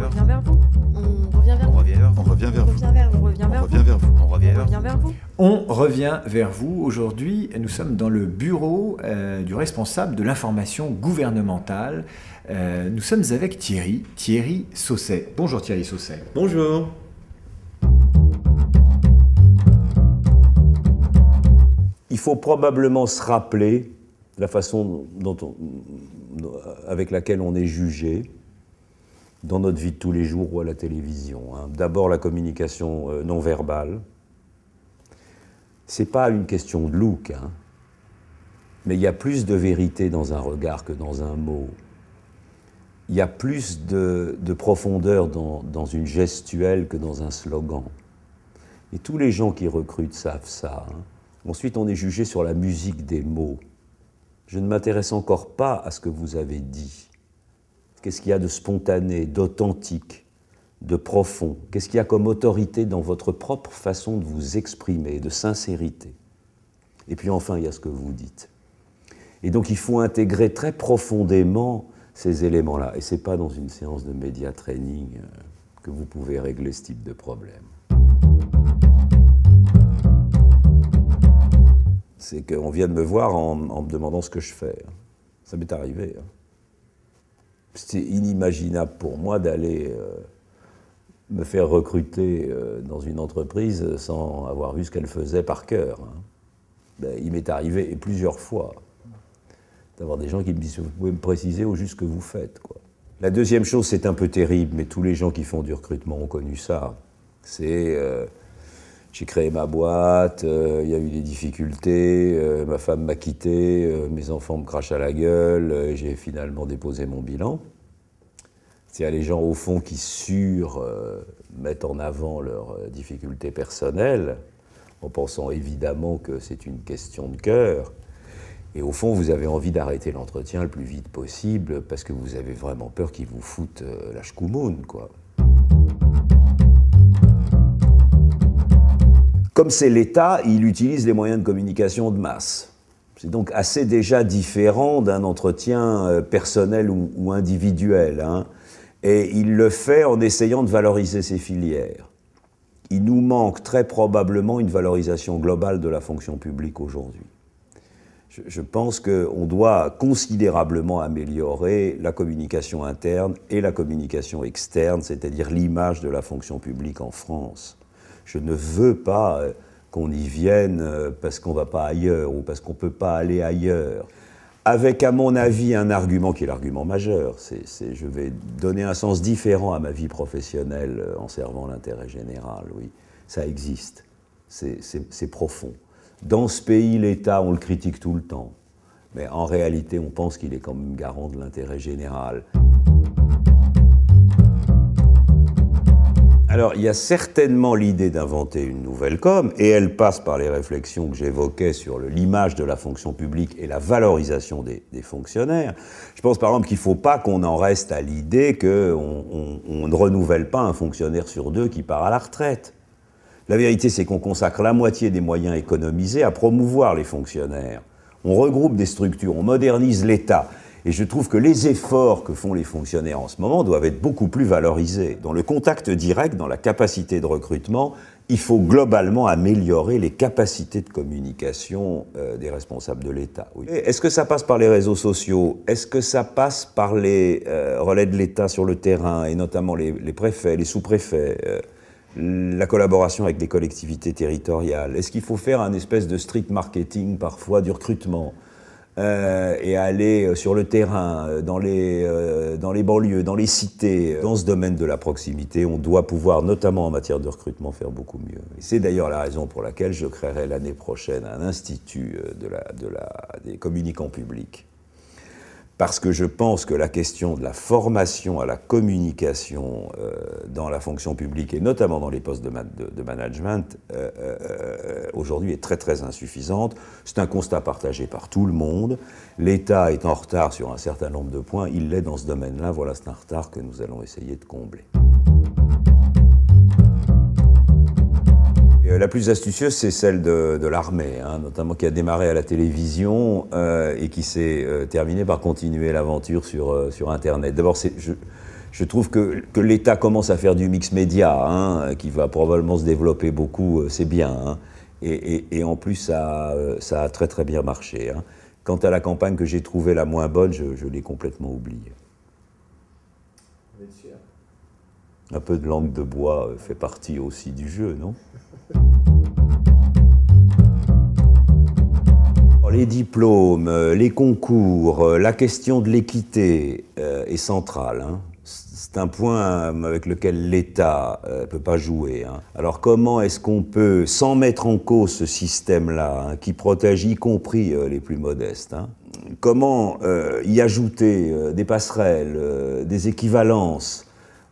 vers revient vers vous. On revient vers On vous. revient vers vous. On revient vers vous. On revient vers On vous. revient vers vous. On revient On vers revient vous. vers vous. On revient vers vous. Aujourd'hui, nous sommes dans le bureau du responsable de l'information gouvernementale. Nous sommes avec Thierry Sausset. Bonjour Thierry Sausset. Bonjour. Il faut probablement se rappeler la façon avec laquelle on est jugé dans notre vie de tous les jours ou à la télévision. D'abord, la communication non verbale. C'est pas une question de look, mais il y a plus de vérité dans un regard que dans un mot. Il y a plus de profondeur dans une gestuelle que dans un slogan. Et tous les gens qui recrutent savent ça. Ensuite, on est jugé sur la musique des mots. Je ne m'intéresse encore pas à ce que vous avez dit. Qu'est-ce qu'il y a de spontané, d'authentique, de profond? Qu'est-ce qu'il y a comme autorité dans votre propre façon de vous exprimer, de sincérité? Et puis enfin, il y a ce que vous dites. Et donc, il faut intégrer très profondément ces éléments-là. Et ce n'est pas dans une séance de média training que vous pouvez régler ce type de problème. C'est qu'on vient de me voir en me demandant ce que je fais. Ça m'est arrivé. C'est inimaginable pour moi d'aller me faire recruter dans une entreprise sans avoir vu ce qu'elle faisait par cœur. Il m'est arrivé, et plusieurs fois, d'avoir des gens qui me disent « Vous pouvez me préciser au juste ce que vous faites ». La deuxième chose, c'est un peu terrible, mais tous les gens qui font du recrutement ont connu ça. C'est... j'ai créé ma boîte, il y a eu des difficultés, ma femme m'a quitté, mes enfants me crachent à la gueule, et j'ai finalement déposé mon bilan. C'est-à-dire les gens, au fond, qui mettent en avant leurs difficultés personnelles, en pensant évidemment que c'est une question de cœur. Et au fond, vous avez envie d'arrêter l'entretien le plus vite possible, parce que vous avez vraiment peur qu'ils vous foutent la schkoumoun, quoi. Comme c'est l'État, il utilise les moyens de communication de masse. C'est donc assez déjà différent d'un entretien personnel ou individuel. Et il le fait en essayant de valoriser ses filières. Il nous manque très probablement une valorisation globale de la fonction publique aujourd'hui. Je pense qu'on doit considérablement améliorer la communication interne et la communication externe, c'est-à-dire l'image de la fonction publique en France. Je ne veux pas qu'on y vienne parce qu'on ne va pas ailleurs ou parce qu'on ne peut pas aller ailleurs. Avec, à mon avis, un argument qui est l'argument majeur. Je vais donner un sens différent à ma vie professionnelle en servant l'intérêt général, oui. Ça existe. C'est profond. Dans ce pays, l'État, on le critique tout le temps. Mais en réalité, on pense qu'il est quand même garant de l'intérêt général. Alors, il y a certainement l'idée d'inventer une nouvelle com, et elle passe par les réflexions que j'évoquais sur l'image de la fonction publique et la valorisation des fonctionnaires. Je pense par exemple qu'il ne faut pas qu'on en reste à l'idée qu'on ne renouvelle pas un fonctionnaire sur deux qui part à la retraite. La vérité, c'est qu'on consacre la moitié des moyens économisés à promouvoir les fonctionnaires. On regroupe des structures, on modernise l'État. Et je trouve que les efforts que font les fonctionnaires en ce moment doivent être beaucoup plus valorisés. Dans le contact direct, dans la capacité de recrutement, il faut globalement améliorer les capacités de communication des responsables de l'État. Oui. Est-ce que ça passe par les réseaux sociaux? Est-ce que ça passe par les relais de l'État sur le terrain, et notamment les préfets, les sous-préfets, la collaboration avec les collectivités territoriales? Est-ce qu'il faut faire un espèce de street marketing parfois du recrutement? Et aller sur le terrain, dans les banlieues, dans les cités. Dans ce domaine de la proximité, on doit pouvoir, notamment en matière de recrutement, faire beaucoup mieux. C'est d'ailleurs la raison pour laquelle je créerai l'année prochaine un institut des communicants publics. Parce que je pense que la question de la formation à la communication dans la fonction publique, et notamment dans les postes de management, aujourd'hui est très très insuffisante. C'est un constat partagé par tout le monde. L'État est en retard sur un certain nombre de points, il l'est dans ce domaine-là. Voilà, c'est un retard que nous allons essayer de combler. La plus astucieuse, c'est celle de l'armée, notamment qui a démarré à la télévision et qui s'est terminée par continuer l'aventure sur Internet. D'abord, Je trouve que l'État commence à faire du mix média, hein, qui va probablement se développer beaucoup, c'est bien. Hein. Et en plus, ça a très très bien marché. Hein. Quant à la campagne que j'ai trouvée la moins bonne, je l'ai complètement oubliée. Un peu de langue de bois fait partie aussi du jeu, non? Les diplômes, les concours, la question de l'équité est centrale. Hein. C'est un point avec lequel l'État ne peut pas jouer. Hein. Alors comment est-ce qu'on peut, sans mettre en cause ce système-là, hein, qui protège y compris les plus modestes, hein, comment y ajouter des passerelles, des équivalences,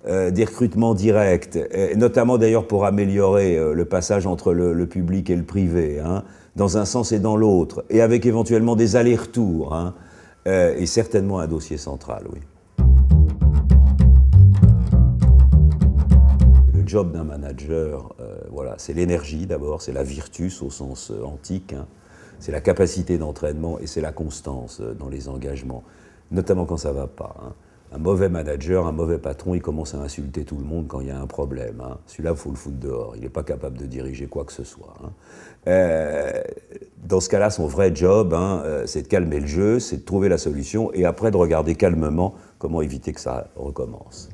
des recrutements directs, et notamment d'ailleurs pour améliorer le passage entre le public et le privé, hein, dans un sens et dans l'autre, et avec éventuellement des allers-retours, hein, est certainement un dossier central, oui. Le job d'un manager, voilà, c'est l'énergie d'abord, c'est la virtus au sens antique, hein, c'est la capacité d'entraînement et c'est la constance dans les engagements, notamment quand ça ne va pas. Hein. Un mauvais manager, un mauvais patron, il commence à insulter tout le monde quand il y a un problème. Hein. Celui-là, il faut le foutre dehors. Il n'est pas capable de diriger quoi que ce soit. Hein. Dans ce cas-là, son vrai job, hein, c'est de calmer le jeu, c'est de trouver la solution et après de regarder calmement comment éviter que ça recommence.